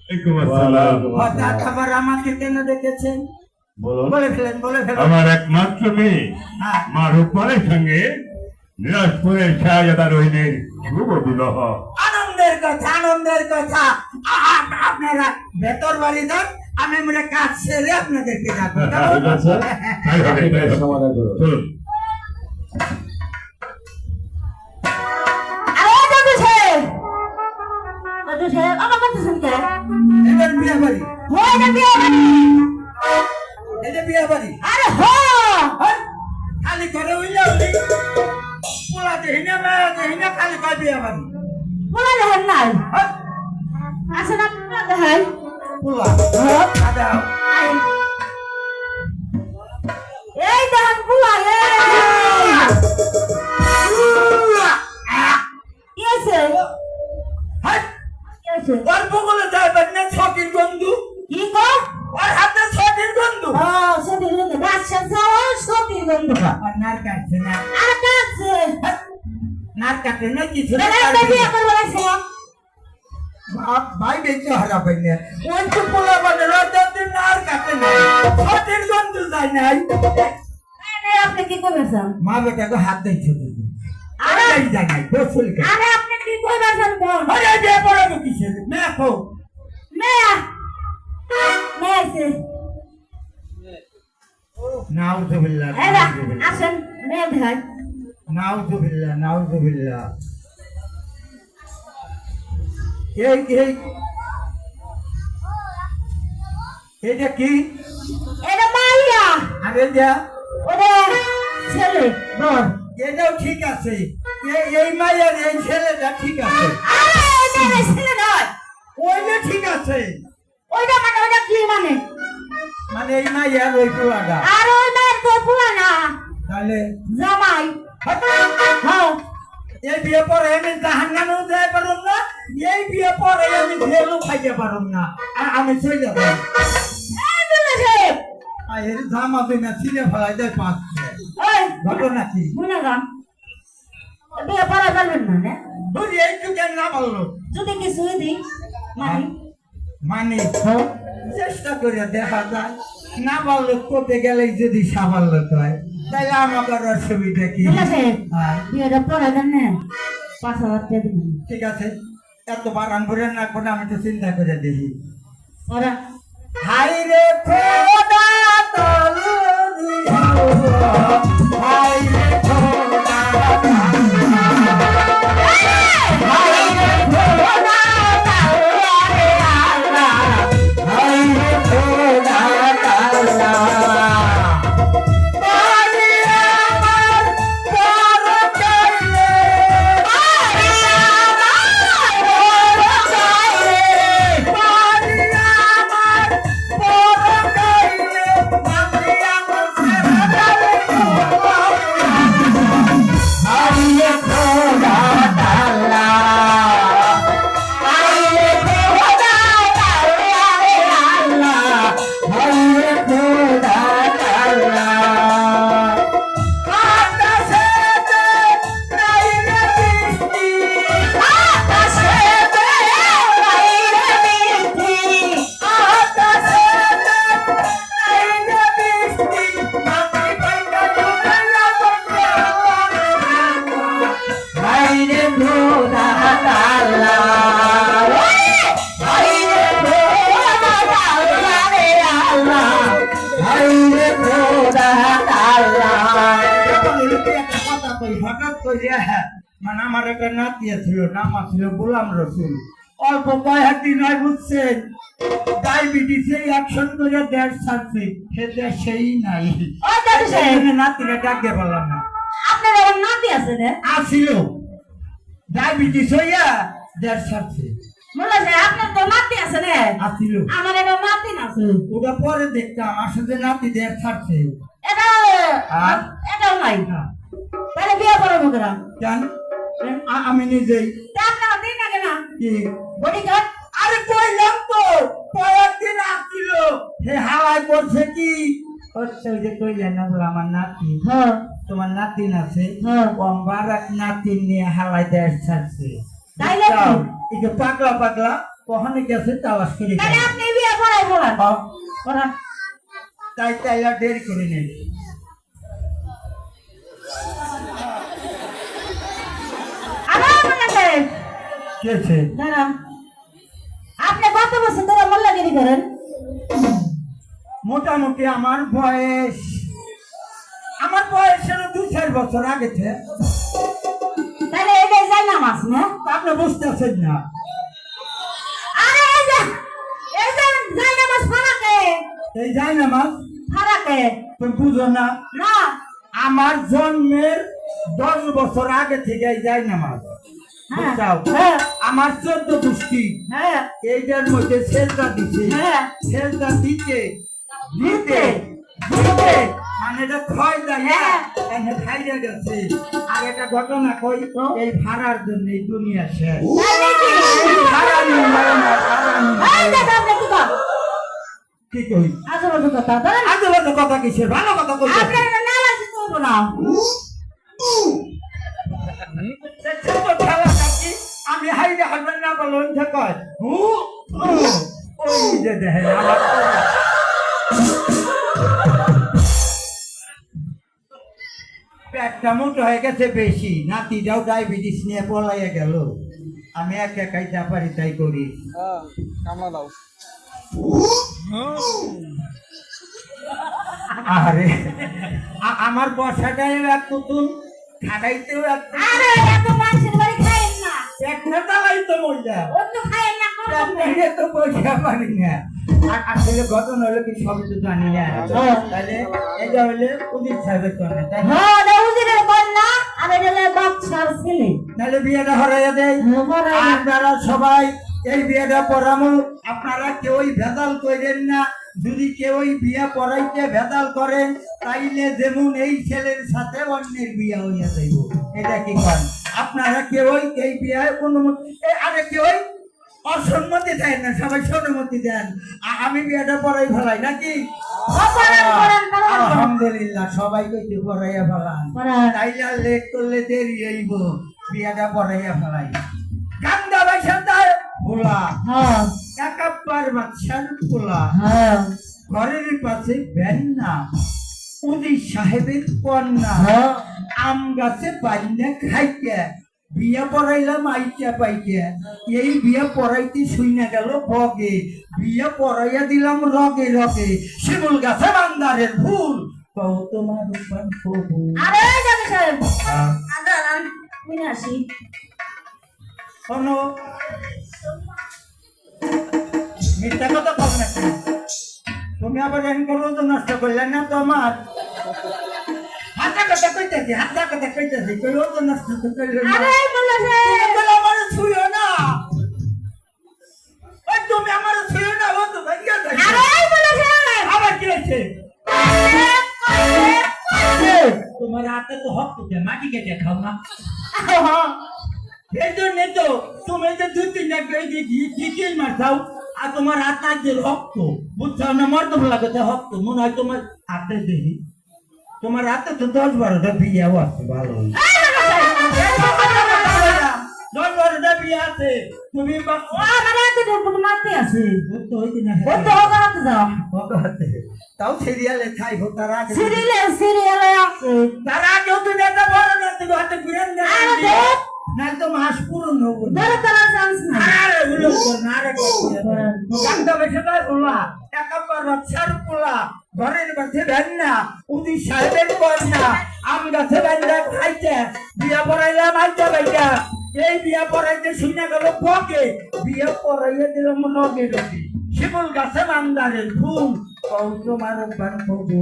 হঠাৎ আবার আমাকে কেন ডেকেছেন? বলে ফেলেন। আমার একমাত্র মেয়ে মা রূপমানের সঙ্গে নীরজপুরের শাহজাদা রহিমের শুভ বিবাহ। আনন্দের কথা। আপনারা ভেতর বাড়ি যান, আমি মনে কাজ সেরে আপনাদেরকে ডাকবো। চলুন। এবার বিয়ে বাড়ি, এটা বিয়ে বাড়ি। খালি করে উইলে পোলা দেহি না মেয়ে দেহি না, খালি কয় বিয়ে বাড়ি। পোলা দাও। এই দেখেন পোলা ওর বগলে যাইবেন না ছটির বন্ধু। কি কর ওর হাতে ছটির বন্ধু। সতীর গন্ধ বাদশা যাও সতীর গন্ধ নার কাটছে না, আর কাছে নার কাটে না কিছু বিয়ে করবো লাগছে ভাই বেঁচে হারাবেন না। ওই তো পোলা মানে রাতে নার কাটে না, ছটির বন্ধু যায় নাই। আপনি কি করবেন? মা বেটাকে হাত দিয়েছে যায় নাই বসুল। আরে আপনি কি করবেন? কোন আরে বিয়ে পড়াবো কিসের মেয়ে খো মেয়া মেয়েছে নাউজুবিল্লাহ এরা আসেন মেয়ে ভাই নাউজুবিল্লাহ। এইটা কি? এটা মাইয়া আরে যা ওরে ছেলে বল এটাও ঠিক আছে। এই মায়ের এই ছেলেটা ঠিক আছে। আরে এটা ছেলে নয়, ওইটা ঠিক আছে। ওইটা মানে ওইটা কি মানে? মানে এই মায়ের ওই পোলাটা। আর ওই মেয়ের তো পুরা না তাহলে জামাই। হ্যাঁ এই বিয়ে পরে আমি জাহান্নামেও যেতে পারব না, এই বিয়ে পরে আমি জেলও খাইতে পারব না, আর আমি চলে যাব। এই বলেছে আর এর জামা বিনা ছিঁড়ে ফেলাই দেয় পাঁচ। ওই ঘটনা কি? মনে গান বিয়ে করা যাবেন না না বুঝি এইটু কেন না বললো যদি কিছু দিই মানে মানে চেষ্টা করে দেখা যায় না বললো করতে গেলে যদি সাফল্য হয় তাহলে আমাকে অসুবিধা কি? বলেছে হ্যাঁ, বিয়েটা পড়া দেন না 5,000 টাকা দিবেন ঠিক আছে। এত বারান ভরে রাখবো না, আমি তো চিন্তা করে দেখি। ওরা হাই রে খোদা তলুরি হাই রে খোদা হাই রে খোদা তাআলা আল্লাহ হাই রে খোদা তাআলা পানি আমার পর চাইলে পানি আমার পর চাইলে পানি আমার পর চাইলে পানি আমার হাই রে খোদা তাআলা হাই রে খোদা তাআলা আল্লাহ হাই রে খোদা তাআলা আকাশেতে রাইরে বৃষ্টি আকাশেতে রাইরে বৃষ্টি আকাশেতে রাইরে বৃষ্টি আমি পাইতা জুড়াইয়া বসে হাইরে খোদা তাআলা হাইরে খোদা তাআলা রে আল্লাহ হাইরে খোদা তাআলা। হঠাৎ করে মানে আমার একটা নাতি ছিল, নাম ছিল গোলাম রসুল। অল্প কয়েকদিন নয় বুঝছেন, ডায়াবেটিস অ্যাকশন করে দেশ ছাড়ছে, সে দেশেই নাই। ওই দেখছে নাতিরে ডাকতে পারলাম না। আপনার এমন নাতি আছে রে আসিল ডায়াবেটিস হইয়া দেশ ছাড়ছে। বলেছে আপনার তো নাতি আছে রে আসিল আমার একটা নাতি আছে ওটা পরে দেখতাম আসলে নাতি দেশ ছাড়ছে। এটা আর এটাও নাই না, তাহলে বিয়ে করবো কেন? জান আমি নিজেই আপনার দিন না কেন কি বডি গার্ড আরে কইলাম তো কয়েকদিন আসছিল, হে হাওয়ায় করছে কি হচ্ছে ওই যে কইলেন না বলে আমার নাতি হ্যাঁ তোমার নাতিন আছে হ্যাঁ কমবার এক নাতিন নিয়ে হাওয়ায় দেশ ছাড়ছে। তাই নাকি? এই যে পাগলা পাগলা কখনো গেছে তালাশ করে তাহলে আপনি বিয়ে পড়াই বলেন হ্যাঁ, পড়ান তাই আর দেরি করে নেই। আবার মনে করেন কি হয়েছে? দাঁড়ান আপনি কত বছর ধরে মোল্লাগিরি করেন মোটামুটি আমার বয়স 2-4 বছর আগে থেকে। তাহলে এটাই যাই নামাজ না আপনি বুঝতেছেন না, আরে এই যে যাই নামাজ ফারাকে এই যাই না মাস ফারাকে তুমি বুঝো না, না আমার জন্মের 10 বছর আগে থেকে এই যাই না মাস হ্যাঁ বুঝছাও? হ্যাঁ আমার 14 গোষ্ঠী হ্যাঁ এইটার মধ্যে সেজদা দিছে, হ্যাঁ সেজদা দিতে দিতে দিতে মানে এটা ক্ষয় যায় না, হ্যাঁ। এনে খাইয়া গেছে। আর একটা ঘটনা কই, এই ভাড়ার জন্য এই দুনিয়া শেষ। তাহলে কি ভাড়া নিয়ে মরে না, ভাড়া নিয়ে এই মরে না। দাদা আপনি কি কর কি কই? আজে কথা ধরেন আজে বাজে কথা কিসের? ভালো কথা কইছো। আপনার এটা নামাজ করব না সে ছোট খেলা নাকি আমি হাইরে হারবেন না বলো ওইটা কয় ওই যে দেখেন আমার পেটটা মোটো হয়ে গেছে বেশি, নাতিটাও ডায়াবেটিস নিয়ে পলাইয়া গেল, আমি একাই যা পারি তাই করি। আরে আমার বর্ষাটাই এক নতুন, খাটাইতেও এক নতুন। আরে এত মানুষের বাড়ি খাইেন না একটা তালাই তো মজা, অন্য খাইেন না করবেন না এটা তো পয়সা পারি না। আর আসলে ঘটনা হলো কি সবই তো জানি না, তাহলে এটা হলে পুলিশ সাহেবের কারণে, তাই না? হ্যাঁ দেউজিরের কন্যা আর এটা হলো বাচ্চার ছেলে তাহলে বিয়েটা হরাইয়া দেয়। আপনারা সবাই এই বিয়েটা পড়ামো, আপনারা কেউই ভেজাল করেন না। যদি কেউই বিয়ে পড়াইতে ভেজাল করেন তাইলে যেমন এই ছেলের সাথে অন্যের বিয়ে হইয়া যাইব, এটা কি করেন? আপনারা কেউই এই বিয়ে অনুমতি আরে কেউই অসম্মতি দেন না, সবাই সম্মতি দেন। আমি বিয়েটা পড়াই ফেলাই নাকি? আলহামদুলিল্লাহ সবাই কইতে পড়াইয়া ফেলান, তাইলে আর লেট করলে দেরি হইব, বিয়েটা পড়াইয়া ফেলাই। গান্দা বাইসান্দায় ভোলা হ্যাঁ একাব্বার বাদশার পোলা, হ্যাঁ ঘরের পাশে ভ্যান্না উদি সাহেবের কন্যা, হ্যাঁ আম গাছে বাইনা খাইতে বিয়া পড়াইলাম আইটা পাইতে, এই বিয়া পড়াইতে শুইনা গেল বগে, বিয়া পড়াইয়া দিলাম রগে রগে, শিমুল গাছে বান্দারের ফুল কও তোমার উপর কবু। আরে জানি সাহেব আদান আমি আসি শোনো, মিথ্যা কথা কব নাকি? তুমি আবার এনকার তো নষ্ট করলে না তোমার হাতা কথা কইতেছি, হাতা কথা কইতেছি, কই ওজন নষ্ট করলে না। আরে বলে তুমি বলে আমার ছুঁয়ো না, ওই তুমি আমার ছুঁয়ো না, ও তো ভাইয়া যায়। আরে বলে আবার কি হয়েছে? তোমার হাতে তো হক তো মাটি কেটে খাও না, এই জন্য তো তুমি যে 2-3 ডিটেল মারছাও, আর তোমার হাত না যে রক্ত বুঝছাও না, মর্দ লাগাতে রক্ত মনে হয় তোমার হাতে দেখি, তোমার হাতে তো 10-12টা বিয়াও আছে, ভালো 10-12টা বিয়া আছে, তুমি আমার হাতে ঢুকুন মারতে আছে বুঝতে হইতে না ও তো হাতে যাও তাও সিরিয়ালে খাইব, তার আগে সিরিয়ালে আছে তার আগেও তুমি একটা বড় না, তুমি হাতে ঘুরেন না, আরে দেখ না তো মাস পূরণ হবো না। ধরে ধরে চান্স না আরে উলো কর না, আরে গান্ডা বেশে যায় ওলা একাবার বাচ্চার পোলা, ঘরের কাছে ভ্যান্না উদি সাহেবের কন্যা, আম গাছে ভ্যান্না খাইতে বিয়া পড়াইলাম আইটা বাইটা, এই বিয়া পড়াইতে শুনে গেল বকে, বিয়া পড়াইয়া দিলাম রগে রগে, শিমুল গাছে মান্দারের ফুল কও তোমার বান ববু,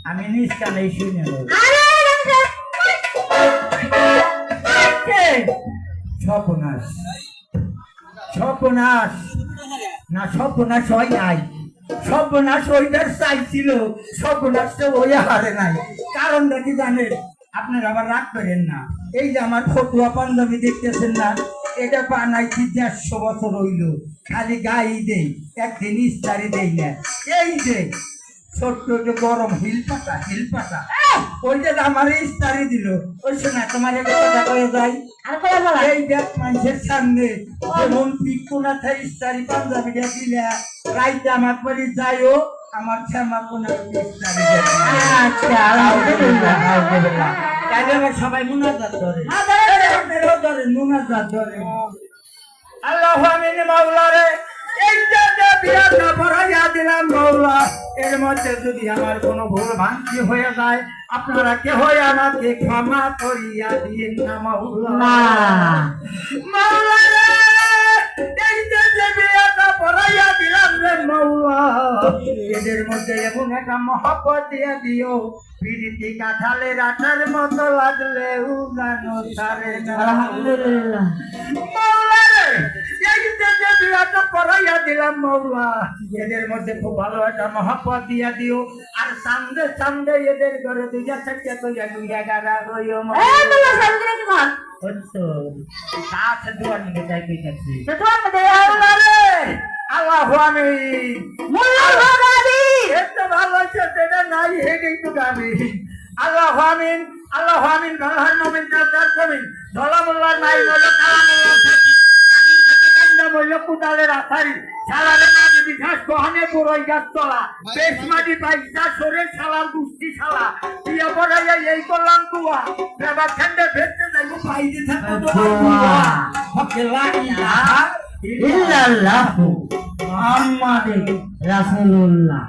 আমি নিষ্কালেই শুনে গেল। আরে সর্বনাশ সর্বনাশ না, সর্বনাশ হয় নাই, সর্বনাশ হইবার চাইছিল, সর্বনাশ তো ওই হারে নাই। কারণটা কি জানেন? আপনারা আবার রাগ করেন না, এই যে আমার ফটুয়া পাঞ্জাবি দেখতেছেন না, এটা বানাইছি 150 বছর হইল, খালি গায়ে দেই, একদিন ইস্তারি দেই না। এই যে ছোট্ট যে গরম হিল পাতা ওই যে আমার ইস্তারি দিল ওই শোনা তোমার একটা কথা কয়ে যাই আর কই বলা এই দেখ মানুষের সামনে যেমন পিকুনা থাই ইস্তারি পাঞ্জাবিটা দিলে রাইতে আমার পরে যাইও আমার শ্যামা কোনা ইস্তারি আচ্ছা আলহামদুলিল্লাহ তাইলে আবার সবাই মুনাজাত ধরে ধরে মুনাজাত ধরে আল্লাহ আমিন মাওলা রে এই যে বিয়াটা পড়াইয়া দিলাম মাওলা এর মধ্যে যদি আমার কোনো ভুল ভ্রান্তি হয়ে যায় আপনারা কেহ আমাকে ক্ষমা করিয়া দিন না মাওলা না মাওলা রে এই যে বিয়াটা পড়াইয়া দিলাম রে মাওলা এদের মধ্যে এমন একটা মহব্বত দিয়া দিও পিরিতি কাঁঠালের আঠার মতো লাগলে উগানো সারে না আলহামদুলিল্লাহ মাওলা রে এই যে বিয়াটা পড়াইয়া দিলাম মাওলা এদের মধ্যে খুব ভালো একটা মহব্বত দিয়া দিও আর সামনে সামনে এদের ঘরে দুইটা চারটা কইয়া দুইটা গাড়া হইও এই তোমার সামনে কি কর হচ্ছে সাথ দুয়ার নিয়ে যাই কইতাছি তো তোমার মধ্যে মাওলা রে আল্লাহু আমিন মোল্লা ভাগাবি এত ভালো আছে সেটা নাই হেগেই তো গাবি আল্লাহু আমিন আল্লাহু আমিন ভালো মুমিন তার কমিন ধলা মোল্লার নাই বলে কালামুল্লাহ থাকি কাদিন থেকে কান্দা বলল কুদালের আসারি সালারে না যদি ঘাস বহানে বড়ই গাছ তলা বেশ মাটি পাইসা সরে সালাম গুষ্টি সালা দিয়া পড়াইয়া এই করলাম তুয়া বেবা খেন্ডে ভেটতে যাইবো পাইতে থাকো দোয়া। হকে লাগিয়া ইল্লাল্লাহু মুহাম্মাদুর রাসূলুল্লাহ